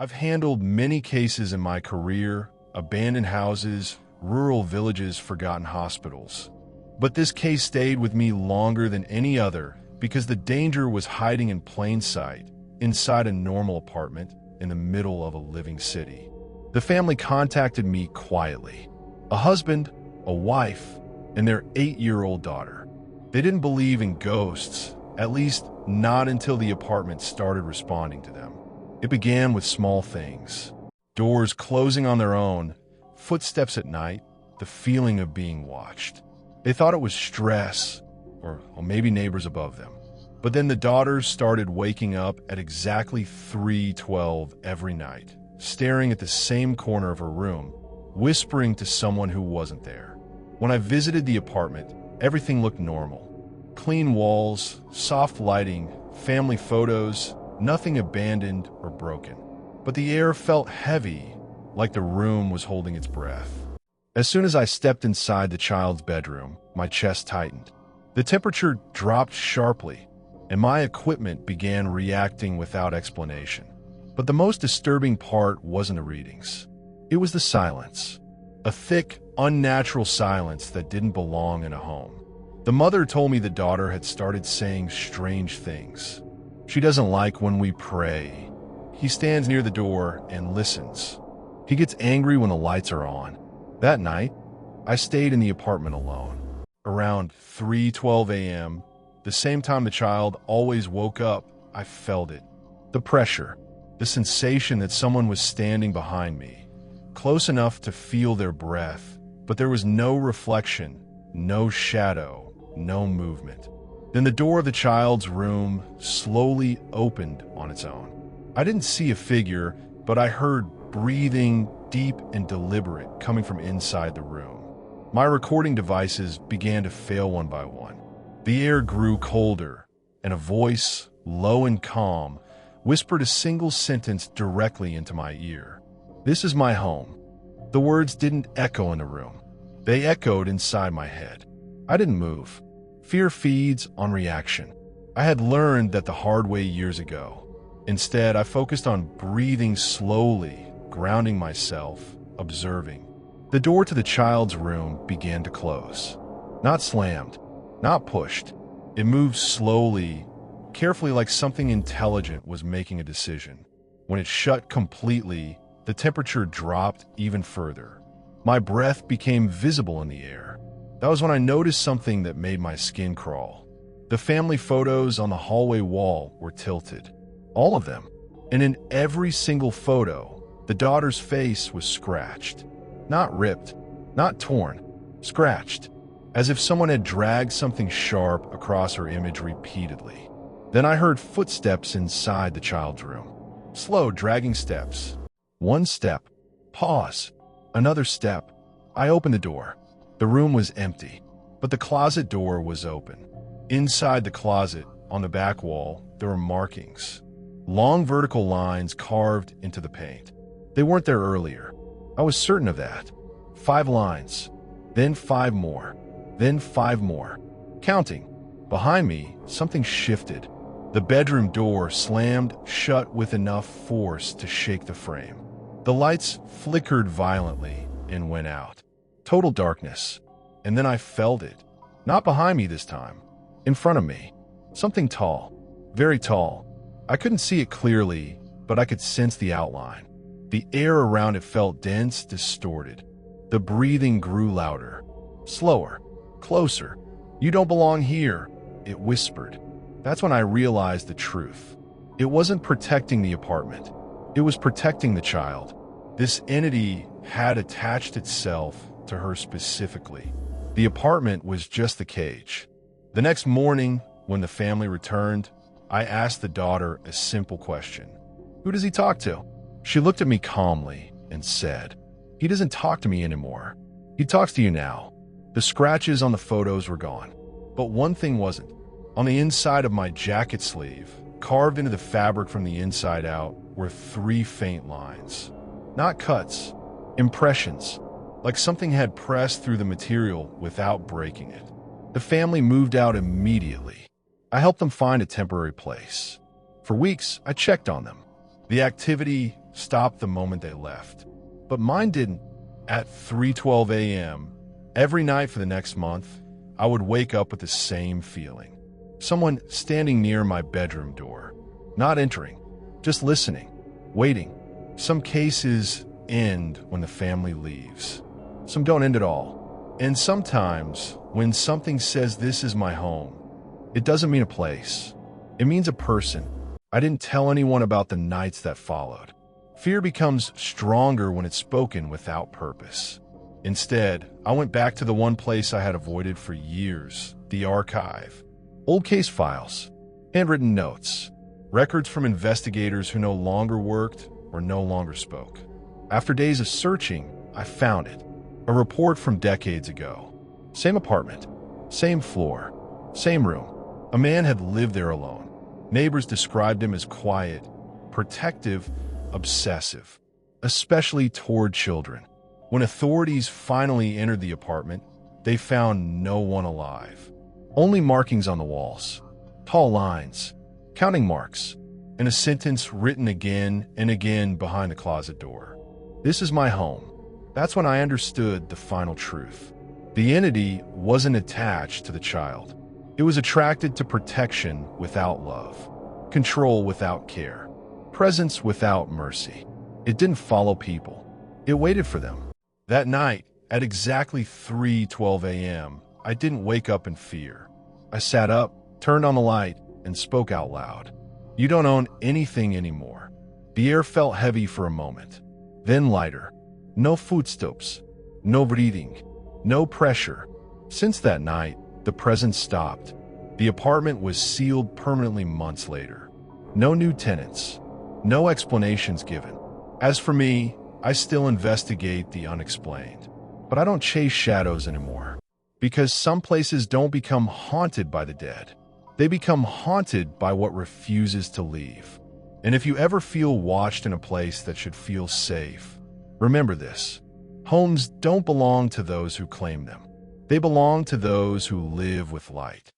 I've handled many cases in my career: abandoned houses, rural villages, forgotten hospitals. But this case stayed with me longer than any other because the danger was hiding in plain sight, inside a normal apartment in the middle of a living city. The family contacted me quietly. A husband, a wife, and their 8-year-old daughter. They didn't believe in ghosts, at least not until the apartment started responding to them. It began with small things: doors closing on their own, footsteps at night, the feeling of being watched. They thought it was stress, or maybe neighbors above them. But then the daughters started waking up at exactly 3:12 every night, staring at the same corner of her room, whispering to someone who wasn't there. When I visited the apartment, everything looked normal. Clean walls, soft lighting, family photos, nothing abandoned or broken. But the air felt heavy, like the room was holding its breath. As soon as I stepped inside the child's bedroom, my chest tightened. The temperature dropped sharply, and my equipment began reacting without explanation. But the most disturbing part wasn't the readings. It was the silence. A thick, unnatural silence that didn't belong in a home. The mother told me the daughter had started saying strange things. She doesn't like when we pray. He stands near the door and listens. He gets angry when the lights are on. That night, I stayed in the apartment alone. Around 3:12 a.m., the same time the child always woke up, I felt it. The pressure, the sensation that someone was standing behind me, close enough to feel their breath, but there was no reflection, no shadow, no movement. Then the door of the child's room slowly opened on its own. I didn't see a figure, but I heard breathing, deep and deliberate, coming from inside the room. My recording devices began to fail one by one. The air grew colder, and a voice, low and calm, whispered a single sentence directly into my ear. "This is my home." The words didn't echo in the room. They echoed inside my head. I didn't move. Fear feeds on reaction. I had learned that the hard way years ago. Instead, I focused on breathing slowly, grounding myself, observing. The door to the child's room began to close. Not slammed, not pushed. It moved slowly, carefully, like something intelligent was making a decision. When it shut completely, the temperature dropped even further. My breath became visible in the air. That was when I noticed something that made my skin crawl. The family photos on the hallway wall were tilted. All of them. And in every single photo, the daughter's face was scratched. Not ripped, not torn, scratched, as if someone had dragged something sharp across her image repeatedly. Then I heard footsteps inside the child's room. Slow, dragging steps. One step. Pause. Another step. I opened the door. The room was empty, but the closet door was open. Inside the closet, on the back wall, there were markings. Long vertical lines carved into the paint. They weren't there earlier. I was certain of that. 5 lines, then 5 more, then 5 more. Counting. Behind me, something shifted. The bedroom door slammed shut with enough force to shake the frame. The lights flickered violently and went out. Total darkness. And then I felt it. Not behind me this time. In front of me. Something tall. Very tall. I couldn't see it clearly, but I could sense the outline. The air around it felt dense, distorted. The breathing grew louder. Slower. Closer. "You don't belong here," it whispered. That's when I realized the truth. It wasn't protecting the apartment. It was protecting the child. This entity had attached itself to her specifically. The apartment was just the cage. The next morning, when the family returned, I asked the daughter a simple question. "Who does he talk to?" She looked at me calmly and said, "He doesn't talk to me anymore. He talks to you now." The scratches on the photos were gone. But one thing wasn't. On the inside of my jacket sleeve, carved into the fabric from the inside out, were 3 faint lines. Not cuts, impressions, like something had pressed through the material without breaking it. The family moved out immediately. I helped them find a temporary place. For weeks, I checked on them. The activity stopped the moment they left. But mine didn't. At 3:12 a.m., every night for the next month, I would wake up with the same feeling. Someone standing near my bedroom door, not entering, just listening, waiting. Some cases end when the family leaves. Some don't end at all. And sometimes, when something says this is my home, it doesn't mean a place. It means a person. I didn't tell anyone about the nights that followed. Fear becomes stronger when it's spoken without purpose. Instead, I went back to the one place I had avoided for years, the archive. Old case files, handwritten notes, records from investigators who no longer worked or no longer spoke. After days of searching, I found it. A report from decades ago. Same apartment, same floor, same room. A man had lived there alone. Neighbors described him as quiet, protective, obsessive, especially toward children. When authorities finally entered the apartment, they found no one alive. Only markings on the walls, tall lines, counting marks, and a sentence written again and again behind the closet door. This is my home. That's when I understood the final truth. The entity wasn't attached to the child. It was attracted to protection without love, control without care, presence without mercy. It didn't follow people. It waited for them. That night, at exactly 3:12 a.m., I didn't wake up in fear. I sat up, turned on the light, and spoke out loud. You don't own anything anymore. The air felt heavy for a moment, then lighter. No footsteps, no breathing, no pressure. Since that night, the presence stopped. The apartment was sealed permanently months later. No new tenants, no explanations given. As for me, I still investigate the unexplained. But I don't chase shadows anymore. Because some places don't become haunted by the dead. They become haunted by what refuses to leave. And if you ever feel watched in a place that should feel safe, remember this. Homes don't belong to those who claim them. They belong to those who live with light.